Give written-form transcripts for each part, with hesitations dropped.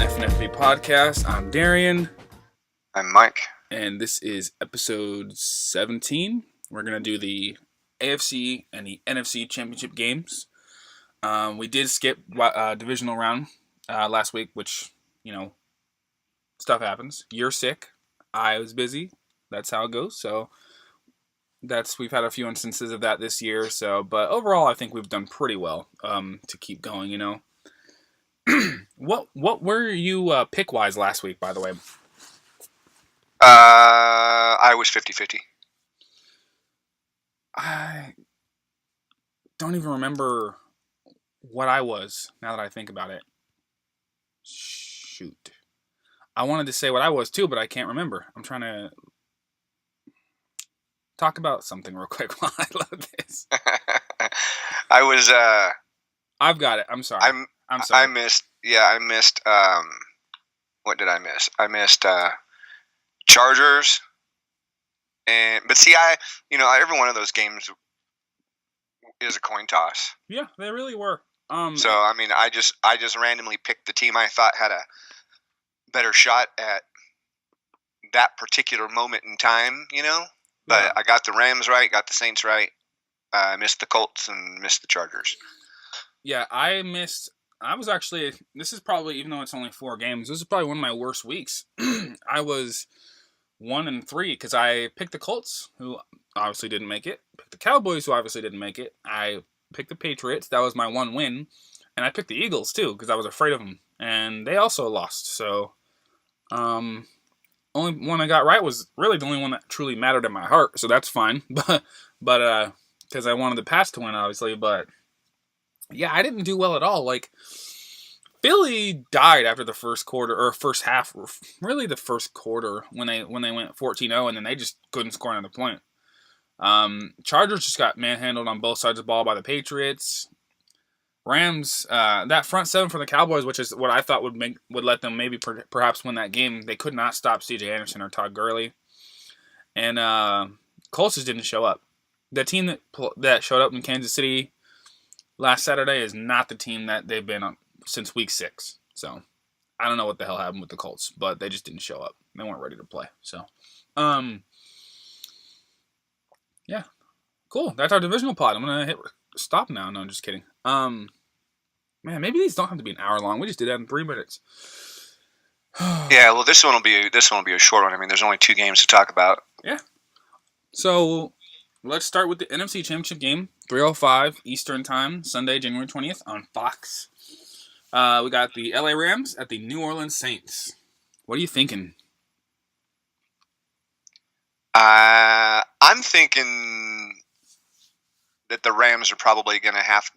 FNFB podcast. I'm Darian. I'm Mike. And this is episode 17. We're going to do the AFC and the NFC Championship games. We did skip divisional round last week, which, stuff happens. You're sick. I was busy. That's how it goes. So we've had a few instances of that this year. But overall, I think we've done pretty well to keep going, What were you pick-wise last week, by the way? I was 50-50. I don't even remember what I was, now that I think about it. Shoot. I wanted to say what I was, too, but I can't remember. I'm trying to talk about something real quick while I load this. I've got it. I'm sorry. I'm sorry. I missed, what did I miss? I missed, Chargers. But see, every one of those games is a coin toss. Yeah, they really were. So, I just randomly picked the team I thought had a better shot at that particular moment in time, But yeah. I got the Rams right, got the Saints right. I missed the Colts and missed the Chargers. Yeah, this is probably, even though it's only 4 games, this is probably one of my worst weeks. I was 1-3 because I picked the Colts, who obviously didn't make it. Picked the Cowboys, who obviously didn't make it. I picked the Patriots. That was my one win. And I picked the Eagles, too, because I was afraid of them. And they also lost. So, only one I got right was really the only one that truly mattered in my heart. So that's fine. But because I wanted the Pats to win, obviously. But, yeah, I didn't do well at all. Like, Philly died after the first quarter, or first half, really the first quarter, when they went 14-0, and then they just couldn't score another point. Chargers just got manhandled on both sides of the ball by the Patriots. Rams, that front seven for the Cowboys, which is what I thought would let them maybe perhaps win that game, they could not stop C.J. Anderson or Todd Gurley. And Colts just didn't show up. The team that showed up in Kansas City last Saturday is not the team that they've been on since week 6. So, I don't know what the hell happened with the Colts, but they just didn't show up. They weren't ready to play. So, yeah. Cool. That's our divisional pod. I'm going to hit stop now. No, I'm just kidding. Man, maybe these don't have to be an hour long. We just did that in 3 minutes. Yeah, well, this one will be a short one. There's only 2 games to talk about. Yeah. So, let's start with the NFC Championship game. 3:05 Eastern Time, Sunday, January 20th on Fox. We got the LA Rams at the New Orleans Saints. What are you thinking? I'm thinking that the Rams are probably gonna have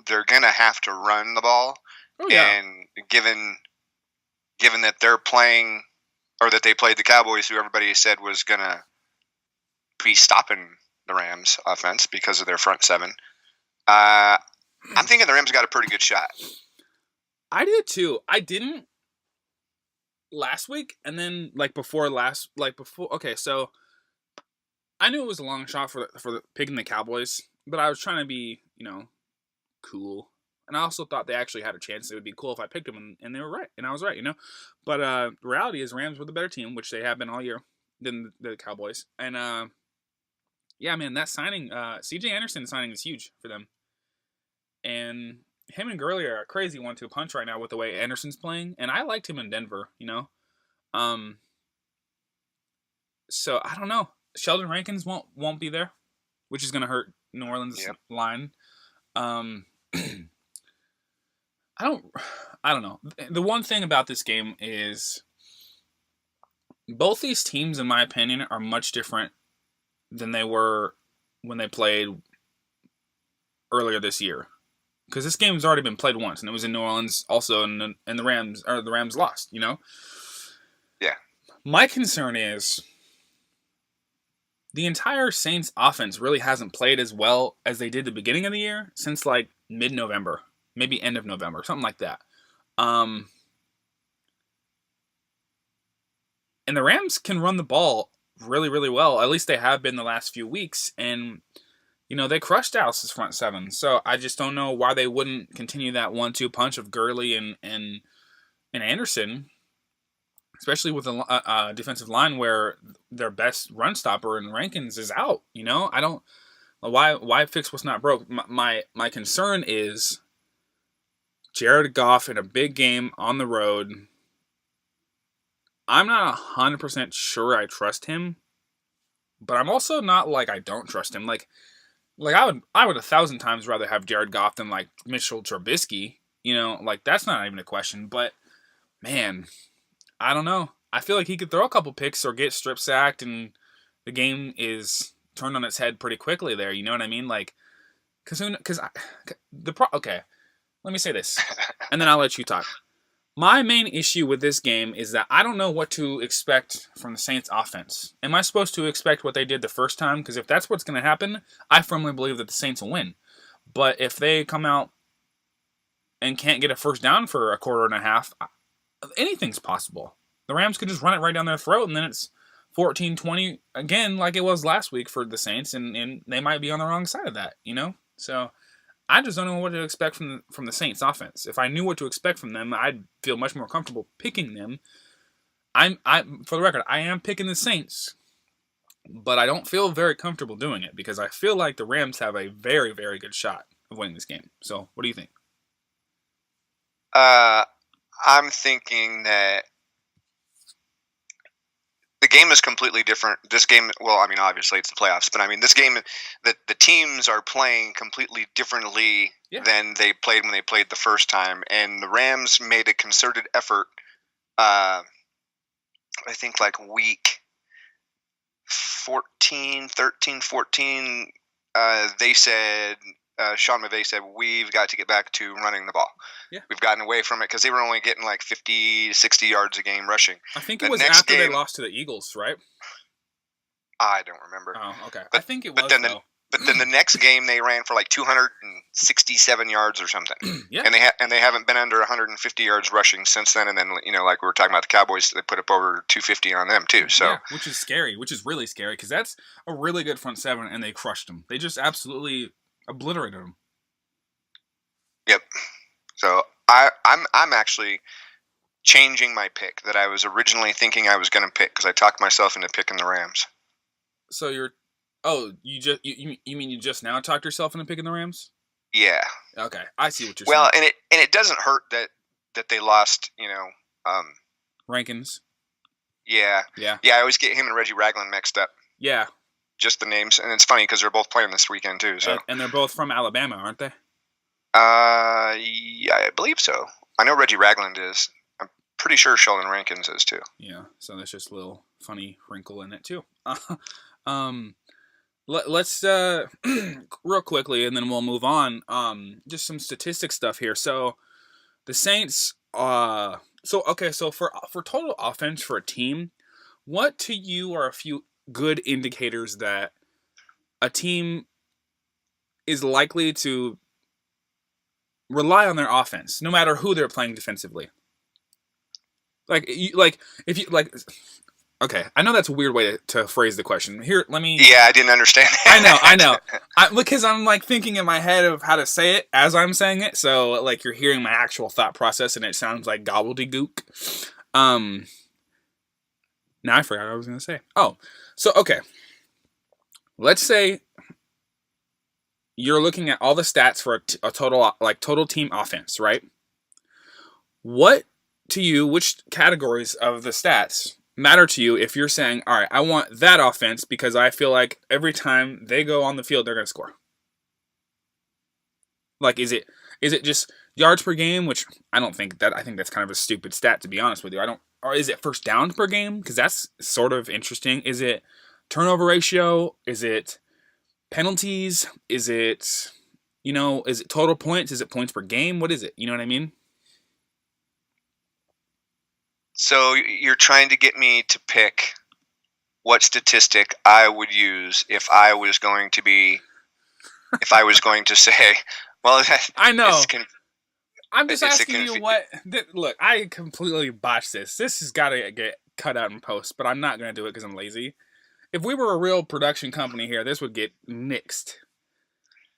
to run the ball. Oh, yeah. And given that they're playing, or that they played the Cowboys, who everybody said was gonna be stopping the Rams offense because of their front seven, I'm thinking the Rams got a pretty good shot. I did too. I didn't last week, and then okay, so I knew it was a long shot for picking the Cowboys, but I was trying to be, cool. And I also thought they actually had a chance. It would be cool if I picked them, and they were right, and I was right, But the reality is Rams were the better team, which they have been all year, than the Cowboys. And, yeah, man, that signing, C.J. Anderson signing is huge for them. And him and Gurley are a crazy 1-2 punch right now with the way Anderson's playing, and I liked him in Denver, So I don't know. Sheldon Rankins won't be there, which is going to hurt New Orleans' line. I don't know. The one thing about this game is both these teams, in my opinion, are much different than they were when they played earlier this year. Because this game's already been played once, and it was in New Orleans also, and the Rams lost, Yeah. My concern is the entire Saints offense really hasn't played as well as they did the beginning of the year since like mid-November, maybe end of November, something like that. And the Rams can run the ball really, really well. At least they have been the last few weeks, and they crushed Dallas's front seven. So I just don't know why they wouldn't continue that 1-2 punch of Gurley and Anderson especially with a defensive line where their best run stopper in Rankins is out. You know, I don't. Why fix what's not broke? My concern is Jared Goff in a big game on the road. I'm not 100% sure I trust him, but I'm also not like I don't trust him. Like I would 1,000 times rather have Jared Goff than like Mitchell Trubisky. You know, like that's not even a question. But man, I don't know. I feel like he could throw a couple picks or get strip sacked, and the game is turned on its head pretty quickly there. You know what I mean? Like, okay. Let me say this, and then I'll let you talk. My main issue with this game is that I don't know what to expect from the Saints offense. Am I supposed to expect what they did the first time? Because if that's what's going to happen, I firmly believe that the Saints will win. But if they come out and can't get a first down for a quarter and a half, anything's possible. The Rams could just run it right down their throat, and then it's 14-20 again like it was last week for the Saints, and they might be on the wrong side of that, you know? So I just don't know what to expect from the Saints offense. If I knew what to expect from them, I'd feel much more comfortable picking them. For the record, I am picking the Saints, but I don't feel very comfortable doing it because I feel like the Rams have a very, very good shot of winning this game. So what do you think? I'm thinking that the game is completely different. This game, well, I mean, obviously it's the playoffs, but I mean, this game, the teams are playing completely differently than they played when they played the first time. And the Rams made a concerted effort, I think like week 13, 14, they said, Sean McVay said, we've got to get back to running the ball. Yeah. We've gotten away from it because they were only getting like 50 to 60 yards a game rushing. I think it was after they lost to the Eagles, right? I don't remember. Oh, okay. I think it was, But then the next game they ran for like 267 yards or something. Yeah. And they haven't been under 150 yards rushing since then. And then, you know, like we were talking about the Cowboys, they put up over 250 on them too. So yeah, which is scary, which is really scary because that's a really good front seven, and they crushed them. They just absolutely obliterated them. Yep. So I'm actually changing my pick that I was originally thinking I was going to pick because I talked myself into picking the Rams. So you mean you just now talked yourself into picking the Rams? Yeah. Okay, I see what you're saying. Well, saying. and it doesn't hurt that they lost, you know, Rankins. Yeah. Yeah. Yeah, I always get him and Reggie Ragland mixed up. Yeah. Just the names, and it's funny because they're both playing this weekend too. So and they're both from Alabama, aren't they? Yeah, I believe so. I know Reggie Ragland is. I'm pretty sure Sheldon Rankins is too. Yeah, so there's just a little funny wrinkle in it too. Let's real quickly, and then we'll move on. Just some statistic stuff here. So the Saints. So for total offense for a team, what to you are a few good indicators that a team is likely to rely on their offense, no matter who they're playing defensively? Okay, I know that's a weird way to phrase the question. Here, let me. Yeah, I didn't understand that. I know. Because I'm like thinking in my head of how to say it as I'm saying it, so like you're hearing my actual thought process, and it sounds like gobbledygook. Now I forgot what I was going to say. Oh, so okay. Let's say you're looking at all the stats for a total team offense, right? What to you, which categories of the stats matter to you if you're saying, all right, I want that offense because I feel like every time they go on the field, they're going to score? Like, is it just yards per game, which I think that's kind of a stupid stat, to be honest with you. Or is it first downs per game? Because that's sort of interesting. Is it turnover ratio? Is it penalties? Is it total points? Is it points per game? What is it? You know what I mean? So you're trying to get me to pick what statistic I would use if I was going to say, well, I know. I'm just asking you what. Look, I completely botched this. This has got to get cut out in post, but I'm not going to do it because I'm lazy. If we were a real production company here, this would get nixed.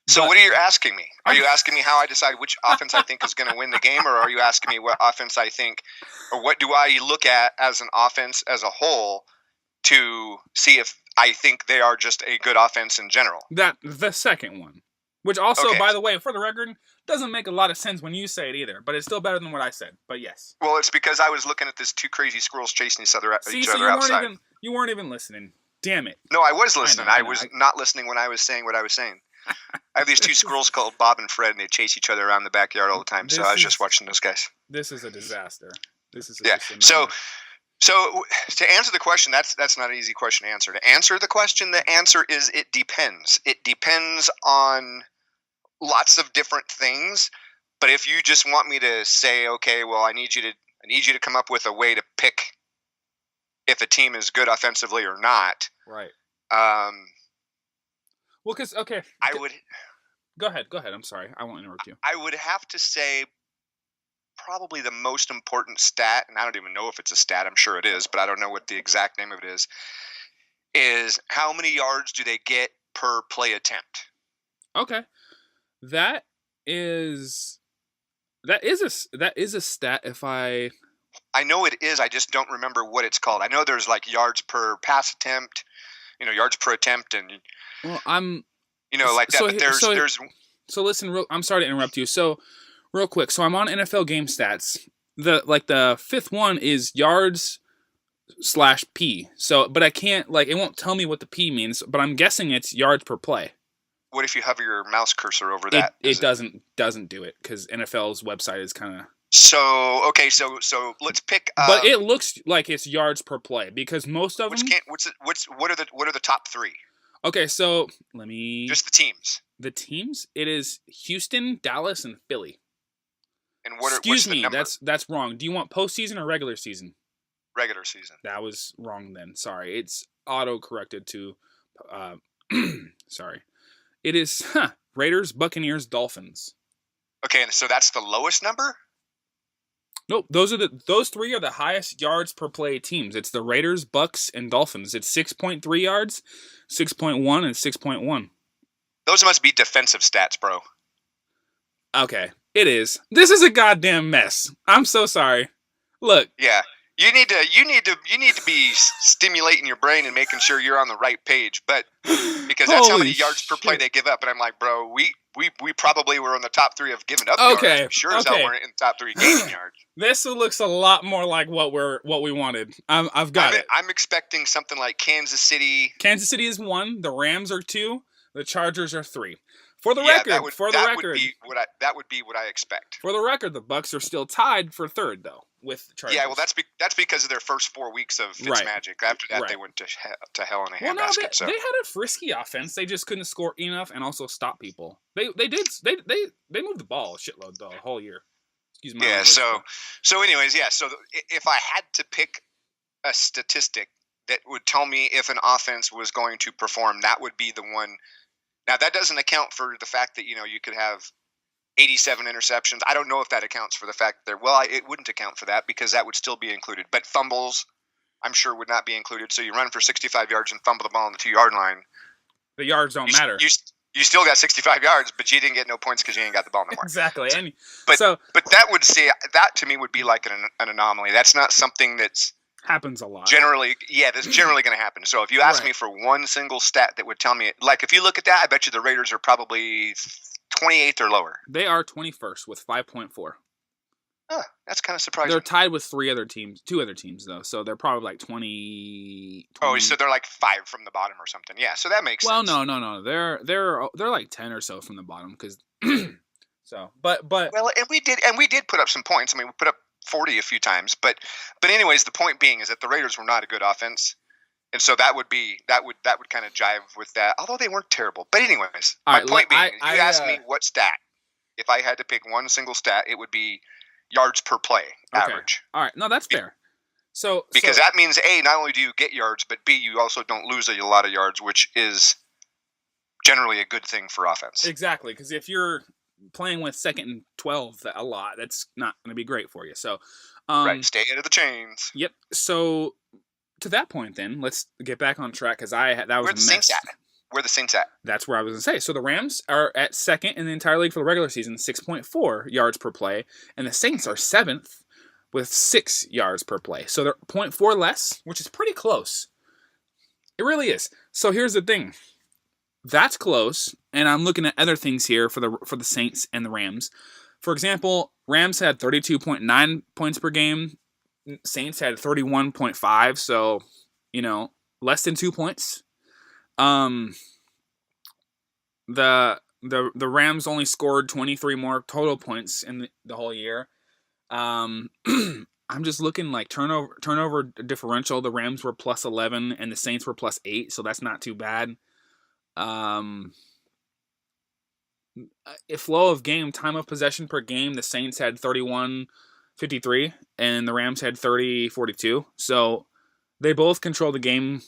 So what are you asking me? Are you asking me how I decide which offense I think is going to win the game, or are you asking me what offense I think, or what do I look at as an offense as a whole to see if I think they are just a good offense in general? The second one, which also, Okay. by the way, for the record, doesn't make a lot of sense when you say it either, but it's still better than what I said. But yes. Well, it's because I was looking at this two crazy squirrels chasing each other See, outside. You weren't even listening. Damn it. No, I was listening. I was not listening when I was saying what I was saying. I have these two squirrels called Bob and Fred, and they chase each other around the backyard all the time. So I was just watching those guys. This is a disaster. This is So to answer the question, that's not an easy question to answer. To answer the question, the answer is it depends. It depends on lots of different things. But if you just want me to say, okay, well, I need you to come up with a way to pick if a team is good offensively or not. Right. Well, because okay, I would go ahead. I'm sorry, I won't interrupt you. I would have to say probably the most important stat, and I don't even know if it's a stat. I'm sure it is, but I don't know what the exact name of it is how many yards do they get per play attempt? Okay, that is a stat. If I know it is, I just don't remember what it's called. I know there's like yards per pass attempt, yards per attempt, and well, I'm like that. So, but there's so listen. I'm sorry to interrupt you. So real quick. So I'm on NFL Game Stats. The fifth one is yards /P. So, but I can't it won't tell me what the P means. But I'm guessing it's yards per play. What if you hover your mouse cursor over that? It doesn't do it because NFL's website is kind of. So okay, so let's pick. But it looks like it's yards per play because most of them. What are the top three? Okay, so let me. Just the teams. The teams. It is Houston, Dallas, and Philly. And what's the number? That's wrong. Do you want postseason or regular season? Regular season. That was wrong then. Sorry, it's auto corrected to. Sorry, it is Raiders, Buccaneers, Dolphins. Okay, and so that's the lowest number. Nope, those three are the highest yards per play teams. It's the Raiders, Bucks, and Dolphins. It's 6.3 yards, 6.1, and 6.1. Those must be defensive stats, bro. Okay, it is. This is a goddamn mess. I'm so sorry. Look. Yeah, you need to be stimulating your brain and making sure you're on the right page, but because that's how many yards per play they give up, and I'm like, bro, we probably were in the top 3 of giving up yards. We sure as hell weren't in the top 3 gaining yards. This looks a lot more like what we wanted. I've got it. I'm expecting something like Kansas City. Kansas City is 1. The Rams are 2. The Chargers are 3. For the record, that would be what I expect. For the record, the Bucks are still tied for 3rd though with the Chargers. Yeah, well, that's because of their first 4 weeks of Fitzmagic. After that, they went to hell in a handbasket. They had a frisky offense. They just couldn't score enough and also stop people. They moved the ball a shitload the whole year. Excuse me. Yeah. So anyways, yeah. So if I had to pick a statistic that would tell me if an offense was going to perform, that would be the one. Now, that doesn't account for the fact that, you could have 87 interceptions. I don't know if that accounts for the fact that it wouldn't account for that because that would still be included. But fumbles, I'm sure, would not be included. So you run for 65 yards and fumble the ball on the 2-yard line. The yards don't matter. You still got 65 yards, but you didn't get no points because you ain't got the ball no more. Exactly. But that to me would be like an anomaly. That's not something that's happens a lot. That's generally going to happen. So if you ask me for one single stat that would tell me, like if you look at that, I bet you the Raiders are probably 28th or lower. They are 21st with 5.4. That's kind of surprising. They're tied with 2 other teams though, so they're probably like 20. Oh, so they're like 5 from the bottom or something. Yeah, so that makes sense. Well, no. They're like 10 or so from the bottom because. So, but well, and we did put up some points. I mean, we put up 40 a few times, but anyways, the point being is that the Raiders were not a good offense, and so that would kind of jive with that. Although they weren't terrible, but anyways, my point being, you asked me what stat. If I had to pick one single stat, it would be yards per play average. All right, no, that's fair. Because that means A, not only do you get yards, but B, you also don't lose a lot of yards, which is generally a good thing for offense. Exactly, because if you're playing with 2nd and 12 a lot, that's not going to be great for you. So, right, stay ahead of the chains. Yep. So, to that point, then let's get back on track because that was a mess. Where the Saints at? That's where I was going to say. So the Rams are at second in the entire league for the regular season, 6.4 yards per play, and the Saints are seventh with 6 yards per play. So they're 0.4 less, which is pretty close. It really is. So here's the thing. That's close, and I'm looking at other things here for the Saints and the Rams. For example, Rams had 32.9 points per game. Saints had 31.5, so, less than 2 points. The Rams only scored 23 more total points in the whole year. I'm just looking like turnover differential. The Rams were plus 11 and the Saints were plus 8, so that's not too bad. A flow of game, time of possession per game, the Saints had 31-53 and the Rams had 30-42. So they both control the game,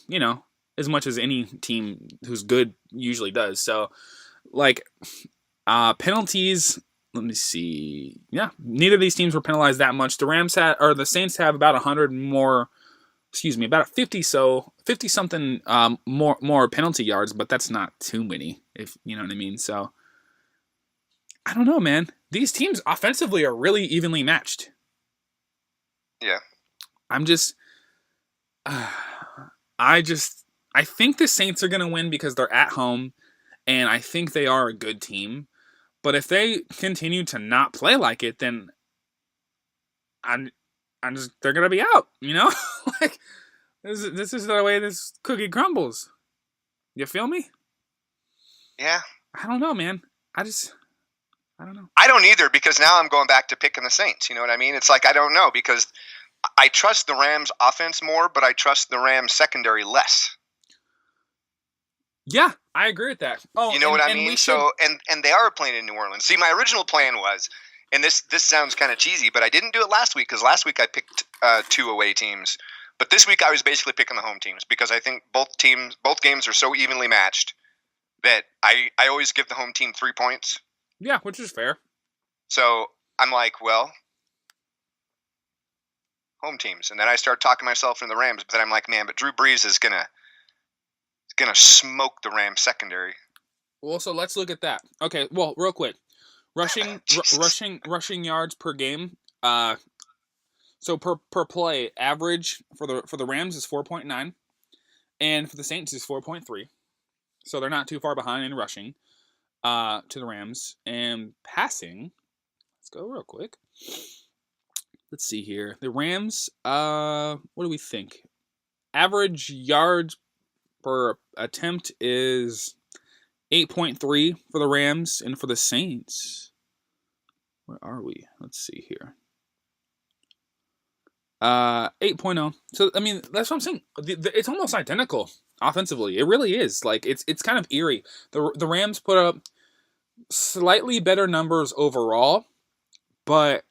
as much as any team who's good usually does. So, penalties, let me see. Yeah, neither of these teams were penalized that much. The Saints have about 100 more, about 50 something more penalty yards, but that's not too many, if you know what I mean. So, I don't know, man. These teams offensively are really evenly matched. Yeah. I think the Saints are going to win because they're at home, and I think they are a good team. But if they continue to not play like it, then they're going to be out, this is the way this cookie crumbles. You feel me? Yeah. I don't know, man. I don't know. I don't either, because now I'm going back to picking the Saints. You know what I mean? It's like I don't know, because I trust the Rams offense more, but I trust the Rams secondary less. Yeah, I agree with that. Oh, you know what I mean? So, and they are playing in New Orleans. See, my original plan was, and this sounds kind of cheesy, but I didn't do it last week because last week I picked 2 away teams. But this week I was basically picking the home teams because I think both games are so evenly matched that I always give the home team 3 points. Yeah, which is fair. So I'm like, well, home teams. And then I start talking myself into the Rams, but then I'm like, man, but Drew Brees is gonna smoke the Rams secondary. Well, so let's look at that. Okay, well, real quick. Rushing yards per game. So per play, average for the Rams is 4.9, and for the Saints is 4.3. So they're not too far behind in rushing to the Rams. And passing, let's go real quick. Let's see here. The Rams, what do we think? Average yards per attempt is 8.3 for the Rams, and for the Saints, where are we? Let's see here. 8.0. So, I mean, that's what I'm saying. It's almost identical offensively. It really is. Like, it's kind of eerie. The Rams put up slightly better numbers overall, but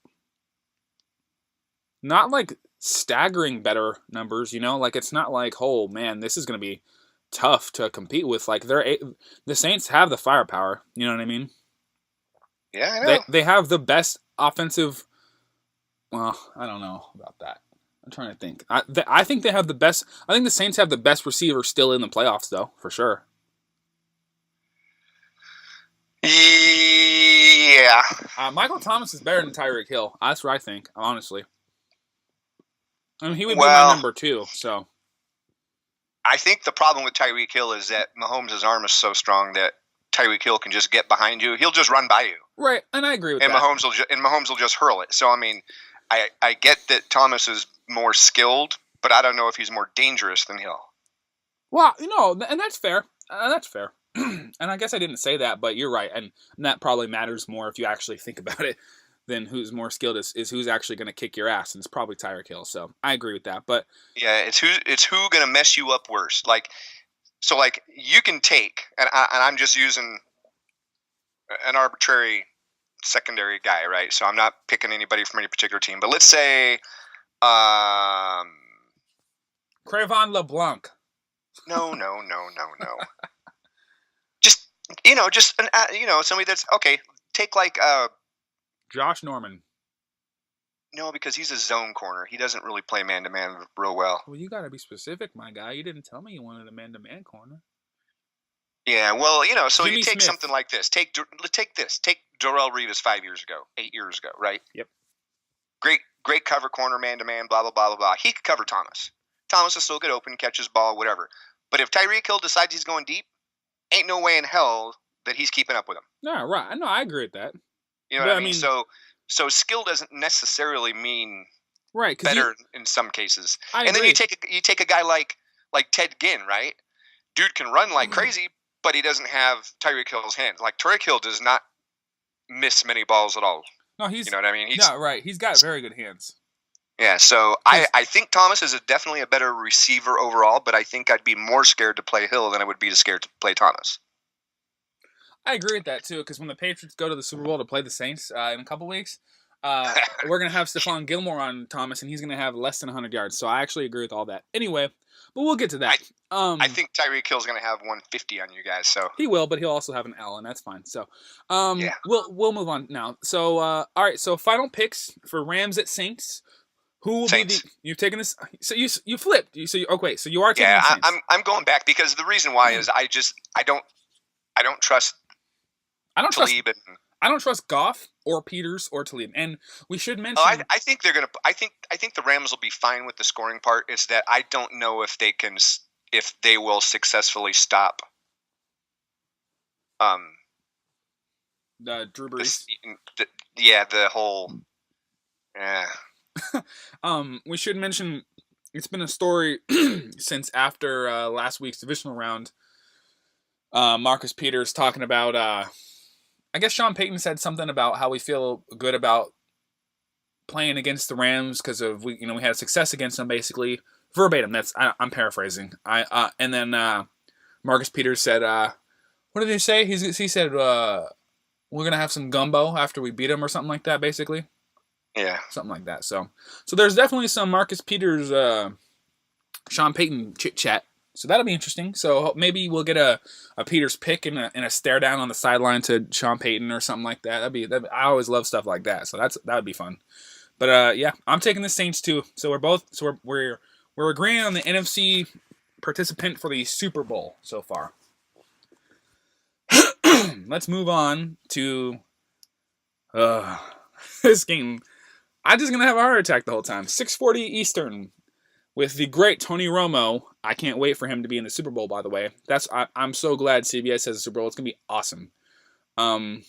not like staggering better numbers, Like, it's not like, oh, man, this is going to be tough to compete with. Like, the Saints have the firepower. You know what I mean? Yeah, I know. They have the best offensive. Well, I don't know about that. I'm trying to think. I think they have the best. I think the Saints have the best receiver still in the playoffs, though, for sure. Yeah. Michael Thomas is better than Tyreek Hill. That's what I think, honestly. I mean, he would be my number 2, so. I think the problem with Tyreek Hill is that Mahomes' arm is so strong that Tyreek Hill can just get behind you. He'll just run by you. Right, and I agree with that. And Mahomes will just hurl it. So, I mean, I get that Thomas is more skilled, but I don't know if he's more dangerous than Hill. Well, and that's fair. That's fair. And I guess I didn't say that, but you're right. And that probably matters more if you actually think about it than who's more skilled is who's actually going to kick your ass. And it's probably Tyreek Hill. So I agree with that. But yeah, it's who going to mess you up worse. So you can take, and I'm just using an arbitrary secondary guy, right? So I'm not picking anybody from any particular team, but let's say Crevon LeBlanc. No. Somebody that's okay. Take Josh Norman. No, because he's a zone corner. He doesn't really play man to man real well. Well, you got to be specific, my guy. You didn't tell me you wanted a man to man corner. Yeah, well, so Jimmy you take Smith. something like this. Take this. Take Darrelle Revis 5 years ago, 8 years ago, right? Yep. Great cover corner, man to man, blah blah blah blah blah. He could cover Thomas. Thomas will still get open, catch his ball, whatever. But if Tyreek Hill decides he's going deep, ain't no way in hell that he's keeping up with him. No, right. No, I agree with that. You know what I mean? So skill doesn't necessarily mean right better in some cases. I and agree. Then you take a guy like Ted Ginn, right? Dude can run like crazy, but he doesn't have Tyreek Hill's hands. Like Tyreek Hill does not miss many balls at all. No, you know what I mean? right. He's got very good hands. Yeah, so I think Thomas is definitely a better receiver overall, but I think I'd be more scared to play Hill than I would be scared to play Thomas. I agree with that, too, because when the Patriots go to the Super Bowl to play the Saints in a couple weeks, we're going to have Stephon Gilmore on Thomas, and he's going to have less than 100 yards. So I actually agree with all that. Anyway, but we'll get to that. I think Tyreek Hill's going to have 150 on you guys. So he will, but he'll also have an L, and that's fine. So yeah. we'll move on now. So all right, so final picks for Rams at Saints. Who will Saints. be you've taken this? So you flipped. So you are taking the Saints. I'm going back because the reason why is I don't trust. I don't Talib trust. I don't trust Goff or Peters or Talib. And we should mention. I think they're gonna. I think the Rams will be fine with the scoring part. It's that I don't know if they will successfully stop. The Drew Brees. The whole. Yeah. We should mention it's been a story since after last week's divisional round. Marcus Peters talking about. I guess Sean Payton said something about how we feel good about playing against the Rams because of we had success against them, basically verbatim. I'm paraphrasing. And then Marcus Peters said, "What did he say?" He said, "We're gonna have some gumbo after we beat them," or something like that, basically. Yeah, something like that. So there's definitely some Marcus Peters, Sean Payton chit chat. So that'll be interesting. So maybe we'll get a Peters pick and a stare down on the sideline to Sean Payton or something like that. I always love stuff like that. So that would be fun. But yeah, I'm taking the Saints too. So we're agreeing on the NFC participant for the Super Bowl so far. Let's move on to this game. I'm just gonna have a heart attack the whole time. 6:40 Eastern. With the great Tony Romo. I can't wait for him to be in the Super Bowl, by the way. I'm so glad CBS has a Super Bowl. It's going to be awesome. The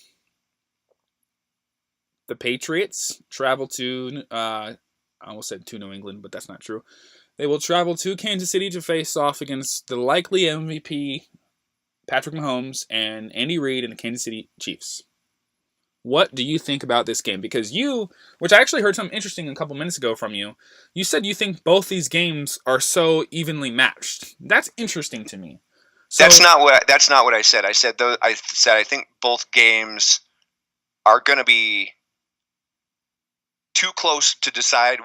Patriots travel to, I almost said to New England, but that's not true. They will travel to Kansas City to face off against the likely MVP, Patrick Mahomes, and Andy Reid and the Kansas City Chiefs. What do you think about this game? Because which I actually heard something interesting a couple minutes ago from you, you said you think both these games are so evenly matched. That's interesting to me. So, that's not what I said. I said I think both games are going to be too close to decide.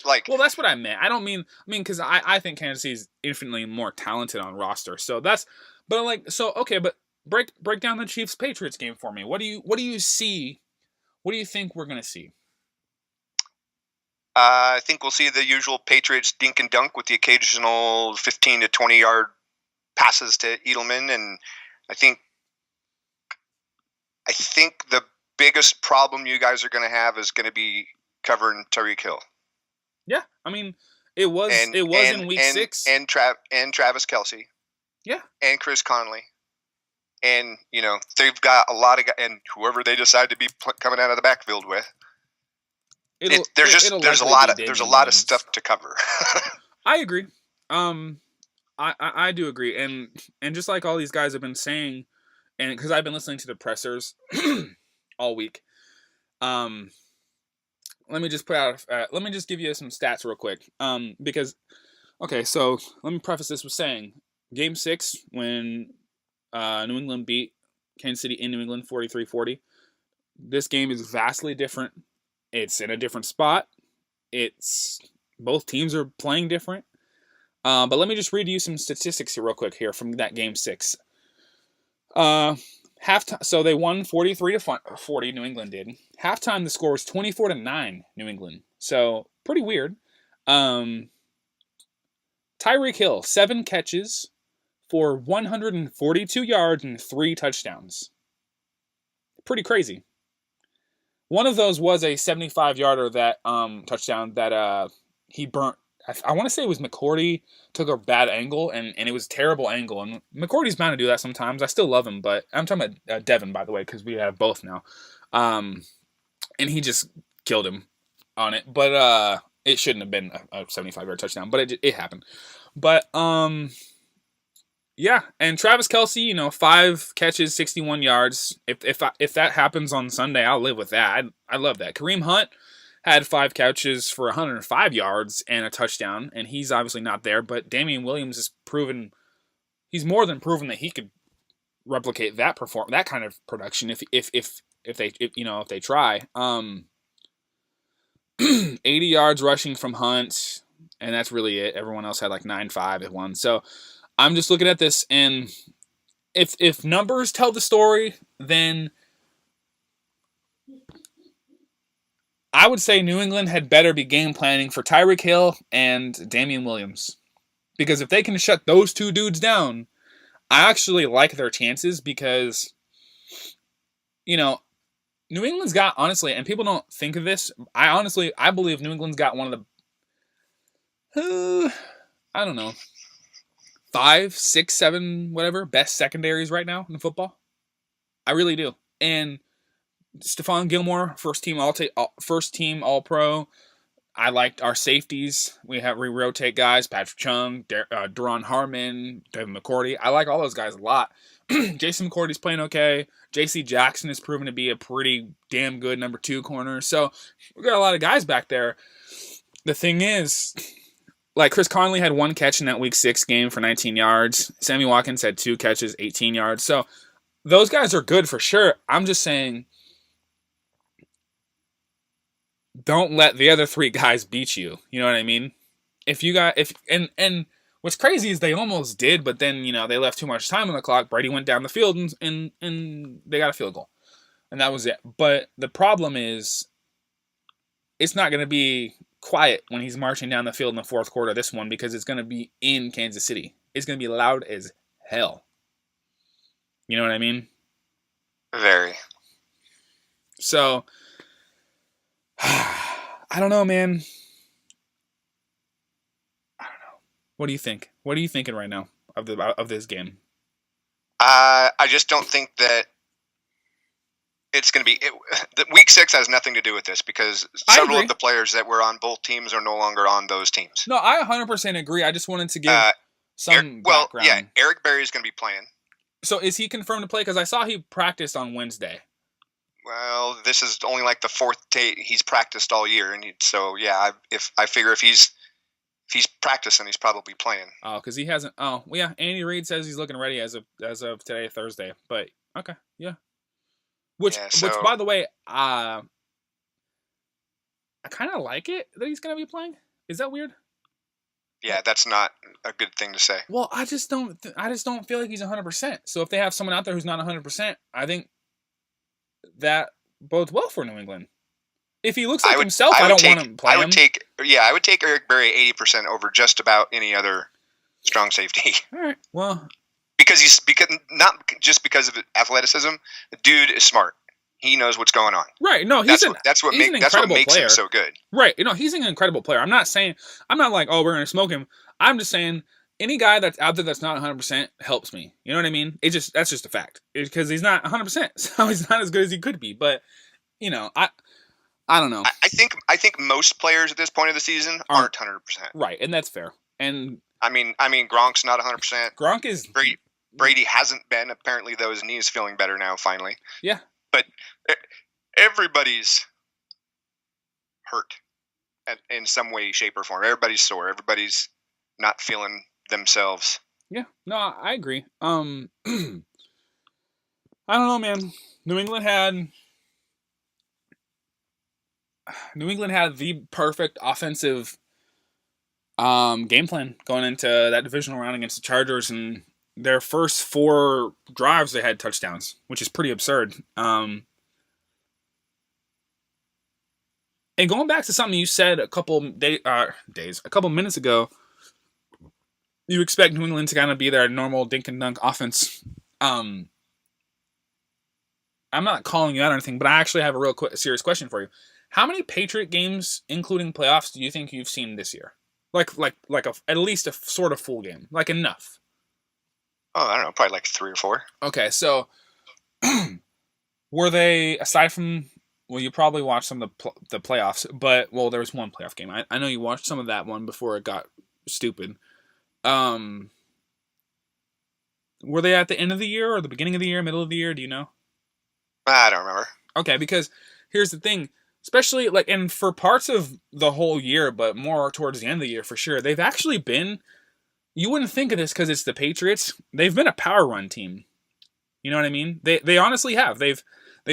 Well, that's what I meant. I mean, because I think Kansas City is infinitely more talented on roster. So but break down the Chiefs Patriots game for me. What do you see? What do you think we're gonna see? I think we'll see the usual Patriots dink and dunk with the occasional 15 to 20 yard passes to Edelman, and I think the biggest problem you guys are going to have is going to be covering Tyreek Hill. Yeah, I mean it was in week 6 and Travis Kelce. Yeah, and Chris Conley. And, they've got a lot of guys, and whoever they decide to be coming out of the backfield with, there's a lot of stuff to cover. I agree. I do agree, and just like all these guys have been saying, and because I've been listening to the pressers all week, let me just give you some stats real quick. Because so let me preface this with saying, Game 6 when New England beat Kansas City in New England 43-40. This game is vastly different. It's in a different spot. Both teams are playing different. But let me just read you some statistics here real quick here from that Game 6. Halftime, so they won 43-40. New England did. Halftime, the score was 24-9. New England. So pretty weird. Tyreek Hill 7 catches for 142 yards and 3 touchdowns. Pretty crazy. One of those was a 75-yarder that touchdown that he burnt. I want to say it was McCourty took a bad angle, and it was a terrible angle. And McCourty's bound to do that sometimes. I still love him, but I'm talking about Devin, by the way, because we have both now. And he just killed him on it. But it shouldn't have been a 75-yard touchdown, but it happened. But yeah, and Travis Kelce, 5 catches, 61 yards. If that happens on Sunday, I'll live with that. I love that. Kareem Hunt had 5 catches for 105 yards and a touchdown, and he's obviously not there. But Damian Williams has proven, he's more than proven that he could replicate that kind of production if they try. 80 yards rushing from Hunt, and that's really it. Everyone else had like 9-5 at one. So I'm just looking at this, and if numbers tell the story, then I would say New England had better be game planning for Tyreek Hill and Damian Williams. Because if they can shut those 2 dudes down, I actually like their chances because, New England's got, honestly, and people don't think of this, I believe New England's got one of the, I don't know, 5, 6, 7, whatever, best secondaries right now in football. I really do. And Stephon Gilmore, first team All-Pro. I liked our safeties. We rotate guys. Patrick Chung, Deron Harmon, Devin McCourty. I like all those guys a lot. Jason McCourty's playing okay. J.C. Jackson has proven to be a pretty damn good number 2 corner. So we got a lot of guys back there. The thing is, like Chris Conley had 1 catch in that Week 6 game for 19 yards. Sammy Watkins had 2 catches, 18 yards. So those guys are good for sure. I'm just saying, don't let the other 3 guys beat you. You know what I mean? And what's crazy is they almost did, but then, they left too much time on the clock. Brady went down the field and they got a field goal. And that was it. But the problem is, it's not going to be quiet when he's marching down the field in the 4th quarter of this one, because it's going to be in Kansas City. It's going to be loud as hell. You know what I mean? Very. So, I don't know, man. I don't know. What do you think? What are you thinking right now of this game? I just don't think that it's going to be. Week 6 has nothing to do with this because several of the players that were on both teams are no longer on those teams. No, I 100% agree. I just wanted to give some background. Yeah, Eric Berry is going to be playing. So is he confirmed to play? Because I saw he practiced on Wednesday. Well, this is only like the 4th day he's practiced all year, and so yeah, I figure if he's practicing, he's probably playing. Oh, because he hasn't. Oh, well, yeah. Andy Reid says he's looking ready as of today, Thursday. But okay, yeah. Which, by the way, I kind of like it that he's gonna be playing. Is that weird? Yeah, that's not a good thing to say. Well, I just don't feel like he's 100%. So if they have someone out there who's not 100%, I think that bodes well for New England. If he looks like himself, I don't want him to play him. I would take Eric Berry 80% over just about any other strong safety. All right. Well, because not just because of athleticism, the dude is smart. He knows what's going on. Right. No, that's what makes him so good. Right. He's an incredible player. I'm not like, oh, we're going to smoke him. I'm just saying any guy that's out there that's not 100% helps me. You know what I mean? That's just a fact. Because he's not 100%, so he's not as good as he could be. But, I don't know. I think most players at this point of the season aren't 100%. Right, and that's fair. And I mean, Gronk's not 100%. Gronk is Brady hasn't been. Apparently, though, his knee's feeling better now. Finally. Yeah. But everybody's hurt in some way, shape, or form. Everybody's sore. Everybody's not feeling themselves. Yeah. No, I agree. I don't know, man. New England had the perfect offensive game plan going into that divisional round against the Chargers, and their first 4 drives they had touchdowns, which is pretty absurd. And going back to something you said a couple minutes ago, you expect New England to kind of be their normal dink and dunk offense. I'm not calling you out or anything, but I actually have a real serious question for you. How many Patriot games, including playoffs, do you think you've seen this year? At least a sort of full game, like enough. Oh, I don't know, probably like 3 or 4. Okay, so were they, aside from, well, you probably watched some of the playoffs, but, well, there was one playoff game. I know you watched some of that one before it got stupid. Were they at the end of the year or the beginning of the year, middle of the year? Do you know? I don't remember. Okay, because here's the thing, especially and for parts of the whole year, but more towards the end of the year for sure, they've actually been. You wouldn't think of this because it's the Patriots. They've been a power run team. You know what I mean? They honestly have. They've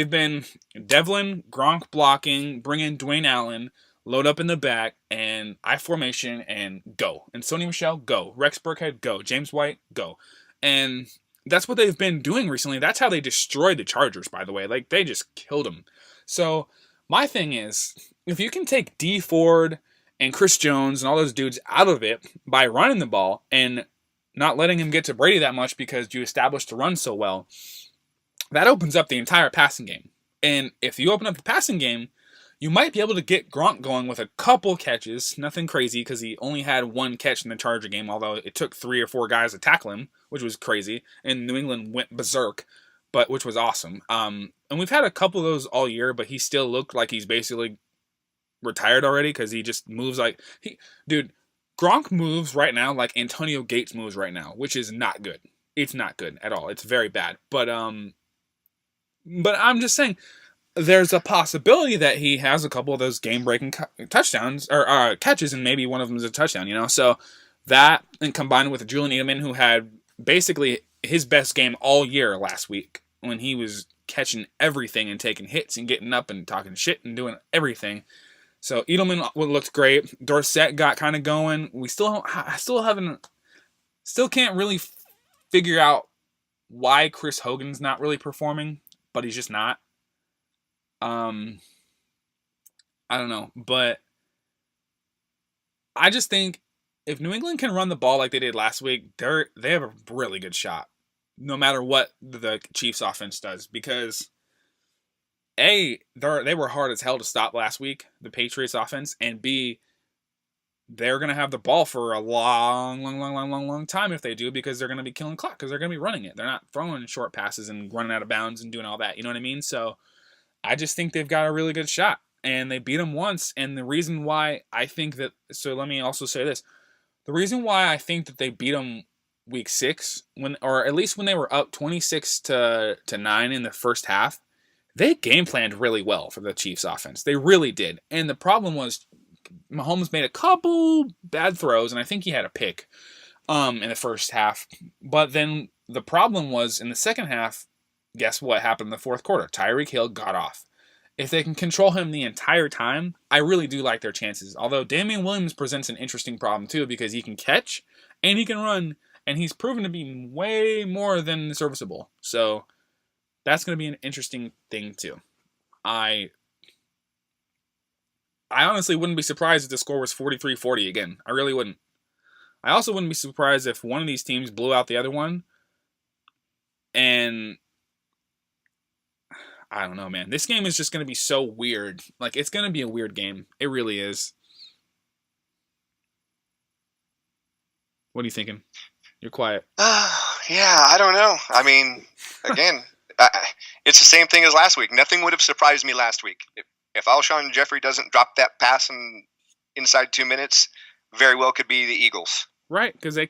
been Devlin, Gronk blocking, bring in Dwayne Allen, load up in the back, and I formation and go. And Sony Michel, go. Rex Burkhead, go. James White, go. And that's what they've been doing recently. That's how they destroyed the Chargers, by the way. They just killed them. So my thing is, if you can take Dee Ford and Chris Jones and all those dudes out of it by running the ball and not letting him get to Brady that much because you established the run so well, that opens up the entire passing game. And if you open up the passing game, you might be able to get Gronk going with a couple catches. Nothing crazy because he only had one catch in the Charger game, although it took 3 or 4 guys to tackle him, which was crazy. And New England went berserk, which was awesome. And we've had a couple of those all year, but he still looked like he's basically retired already because he just moves Gronk moves right now like Antonio Gates moves right now, which is not good. It's not good at all. It's very bad. But I'm just saying, there's a possibility that he has a couple of those game-breaking touchdowns or catches, and maybe one of them is a touchdown. So that, and combined with Julian Edelman, who had basically his best game all year last week when he was catching everything and taking hits and getting up and talking shit and doing everything. So Edelman looked great. Dorsett got kind of going. We still can't really figure out why Chris Hogan's not really performing, but he's just not. I don't know, but I just think if New England can run the ball like they did last week, they have a really good shot, no matter what the Chiefs offense does, because A, they were hard as hell to stop last week, the Patriots offense, and B, they're going to have the ball for a long time if they do, because they're going to be killing clock, because they're going to be running it. They're not throwing short passes and running out of bounds and doing all that. You know what I mean? So I just think they've got a really good shot, and they beat them once. And the reason why I think that, so let me also say this, the reason why I think that they beat them week 6, or at least when they were up 26-9 in the first half, they game planned really well for the Chiefs offense. They really did. And the problem was Mahomes made a couple bad throws, and I think he had a pick in the first half. But then the problem was in the second half, guess what happened in the fourth quarter? Tyreek Hill got off. If they can control him the entire time, I really do like their chances. Although Damian Williams presents an interesting problem too, because he can catch and he can run, and he's proven to be way more than serviceable. So that's going to be an interesting thing too. I honestly wouldn't be surprised if the score was 43-40 again. I really wouldn't. I also wouldn't be surprised if one of these teams blew out the other one. And I don't know, man. This game is just going to be so weird. It's going to be a weird game. It really is. What are you thinking? You're quiet. Yeah, I don't know. I mean, again, it's the same thing as last week. Nothing would have surprised me last week. If Alshon Jeffrey doesn't drop that pass inside 2 minutes, very well could be the Eagles. Right, because they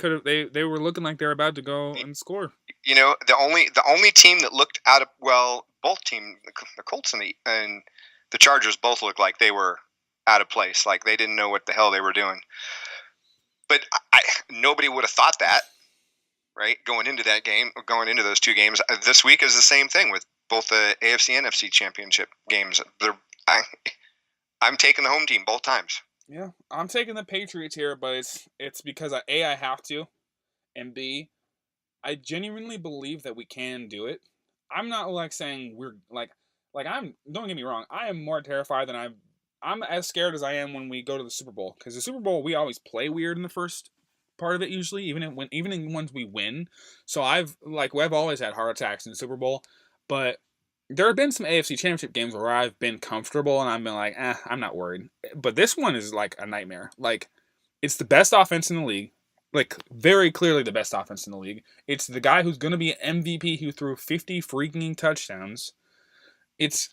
were looking like they were about to go and score. The only team that looked out of, well, both teams, the Colts and the Chargers both looked like they were out of place, like they didn't know what the hell they were doing. But nobody would have thought that, right? Going into that game, going into those 2 games. This week is the same thing with both the AFC NFC Championship games. I'm taking the home team both times. Yeah, I'm taking the Patriots here, but it's because I have to, and B, I genuinely believe that we can do it. I'm not saying we're don't get me wrong, I am more terrified than I'm as scared as I am when we go to the Super Bowl, because the Super Bowl we always play weird in the first part of it usually, even in ones we win. So we've always had heart attacks in the Super Bowl, but there have been some AFC Championship games where I've been comfortable and I've been like, I'm not worried. But this one is like a nightmare. Like, it's the best offense in the league. Like, very clearly the best offense in the league. It's the guy who's going to be MVP who threw 50 freaking touchdowns. It's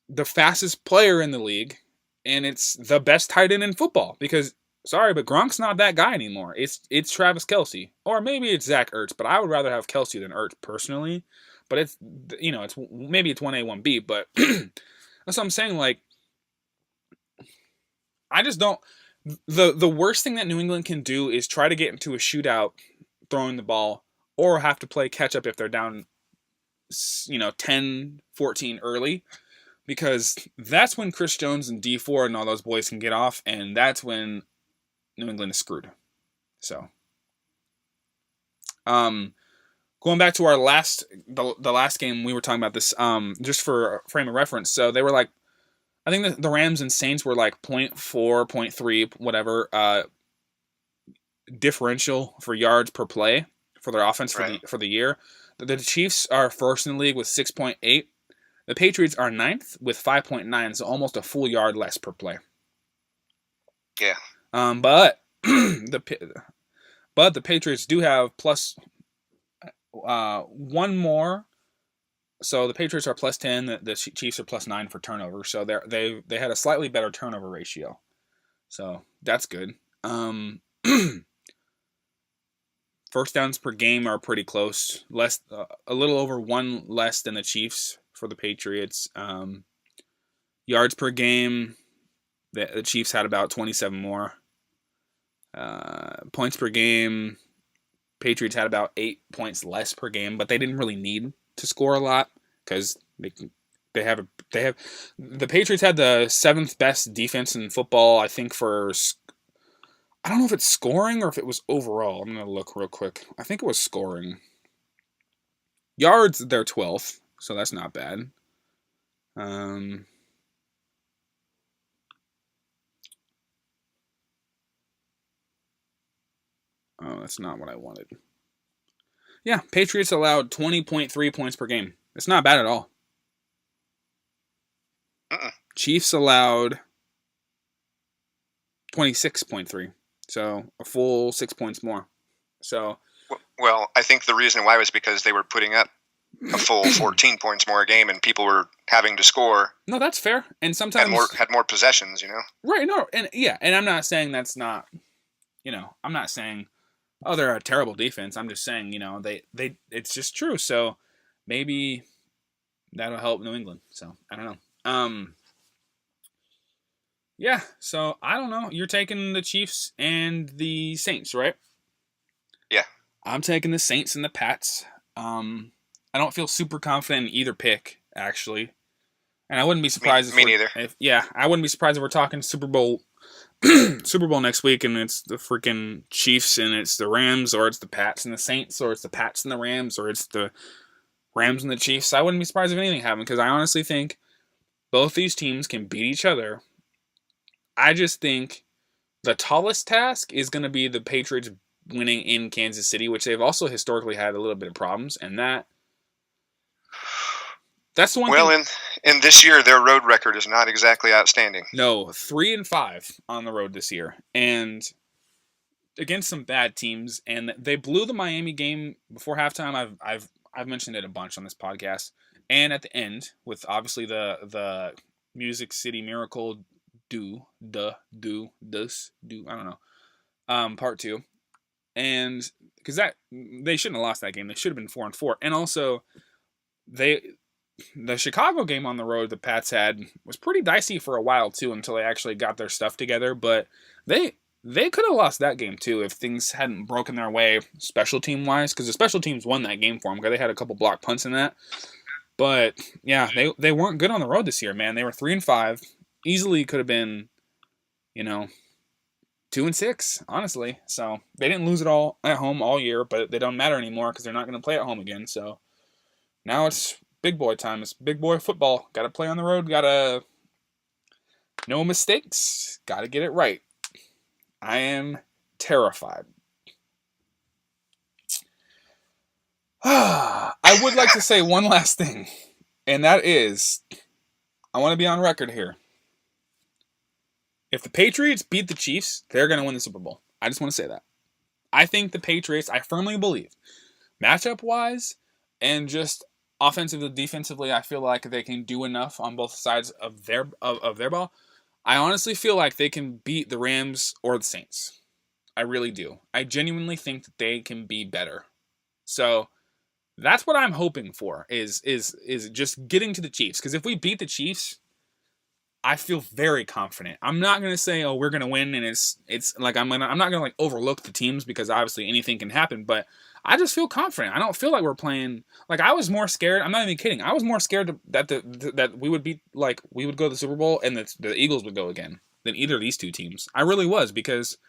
the fastest player in the league. And it's the best tight end in football. Because, sorry, but Gronk's not that guy anymore. It's Travis Kelce. Or maybe it's Zach Ertz. But I would rather have Kelce than Ertz personally. But it's, maybe it's 1A, 1B. But that's what I'm saying. Like, I just don't. The worst thing that New England can do is try to get into a shootout throwing the ball or have to play catch up if they're down 10-14 early, because that's when Chris Jones and D Ford and all those boys can get off, and that's when New England is screwed. So going back to our the last game, we were talking about this just for a frame of reference. So they were like, I think the Rams and Saints were like 0.4, 0.3, whatever, differential for yards per play for their offense for the year. The Chiefs are first in the league with 6.8. The Patriots are ninth with 5.9, so almost a full yard less per play. Yeah. But the Patriots do have plus one more. So the Patriots are plus 10, the Chiefs are plus 9 for turnover. So they had a slightly better turnover ratio. So that's good. First downs per game are pretty close. A little over one less than the Chiefs for the Patriots. Yards per game, the Chiefs had about 27 more. Points per game, Patriots had about 8 points less per game, but they didn't really need to score a lot because the Patriots had the 7th best defense in football, I think, I don't know if it's scoring or if it was overall. I'm going to look real quick. I think it was scoring. Yards, they're 12th, so that's not bad. Oh, that's not what I wanted. Yeah, Patriots allowed 20.3 points per game. It's not bad at all. Chiefs allowed 26.3. So a full 6 points more. So, well, I think the reason why was because they were putting up a full 14 points more a game, and people were having to score. No, that's fair. And sometimes had more possessions, Right. No, and I'm not saying that's not. I'm not saying, oh, they're a terrible defense. I'm just saying, they it's just true. So maybe that'll help New England. So I don't know. Yeah, so I don't know. You're taking the Chiefs and the Saints, right? Yeah. I'm taking the Saints and the Pats. I don't feel super confident in either pick, actually. And I wouldn't be surprised me neither. I wouldn't be surprised if we're talking Super Bowl next week and it's the freaking Chiefs and it's the Rams, or it's the Pats and the Saints, or it's the Pats and the Rams, or it's the Rams and the Chiefs. I wouldn't be surprised if anything happened, because I honestly think both these teams can beat each other. I just think the tallest task is going to be the Patriots winning in Kansas City, which they've also historically had a little bit of problems, and that's the one. Well, in this year, their road record is not exactly outstanding. No, 3-5 on the road this year, and against some bad teams. And they blew the Miami game before halftime. I've mentioned it a bunch on this podcast, and at the end with obviously the Music City Miracle. I don't know. Part 2. And because they shouldn't have lost that game. They should have been 4-4. And also the Chicago game on the road the Pats had was pretty dicey for a while too, until they actually got their stuff together. But they could have lost that game too if things hadn't broken their way special team wise, because the special teams won that game for them, because they had a couple block punts in that. But yeah, they weren't good on the road this year, man. They were 3-5. Easily could have been, 2-6, honestly. So they didn't lose it all at home all year, but they don't matter anymore because they're not going to play at home again. So now it's big boy time. It's big boy football. Got to play on the road. Got to no mistakes. Got to get it right. I am terrified. I would like to say one last thing, and that is, I want to be on record here. If the Patriots beat the Chiefs, they're going to win the Super Bowl. I just want to say that. I think the Patriots, I firmly believe, matchup-wise and just offensively, defensively, I feel like they can do enough on both sides of their ball. I honestly feel like they can beat the Rams or the Saints. I really do. I genuinely think that they can be better. So that's what I'm hoping for is just getting to the Chiefs. Because if we beat the Chiefs, I feel very confident. I'm not gonna say, oh, we're gonna win, and it's like I'm not gonna like overlook the teams because obviously anything can happen. But I just feel confident. I don't feel like we're playing like I was more scared. I'm not even kidding. I was more scared that we would be like we would go to the Super Bowl and the Eagles would go again than either of these two teams. I really was because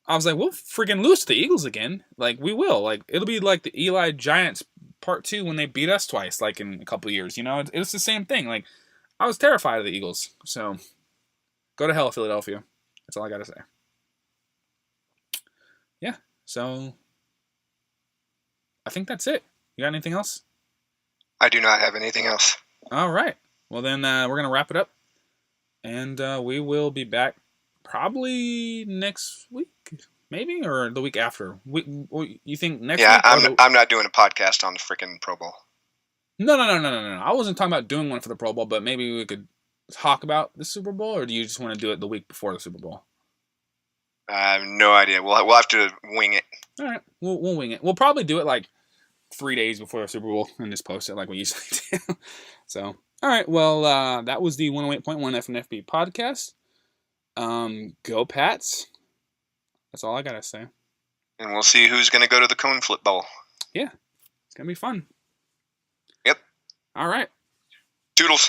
I was like, we'll freaking lose to the Eagles again. Like we will. Like it'll be like the Eli Giants Part 2 when they beat us twice, like in a couple of years. You know, it's the same thing. Like. I was terrified of the Eagles, so go to hell, Philadelphia. That's all I got to say. Yeah, so I think that's it. You got anything else? I do not have anything else. All right. Well, then we're going to wrap it up, and we will be back probably next week, maybe, or the week after. You think next week? Yeah, I'm not doing a podcast on the freaking Pro Bowl. No. I wasn't talking about doing one for the Pro Bowl, but maybe we could talk about the Super Bowl, or do you just want to do it the week before the Super Bowl? I have no idea. We'll have to wing it. All right, we'll wing it. We'll probably do it like 3 days before the Super Bowl and just post it like we usually do. So, all right, well, that was the 108.1 FNFB podcast. Go Pats. That's all I gotta say. And we'll see who's going to go to the Cone Flip Bowl. Yeah, it's going to be fun. Yep. All right. Toodles.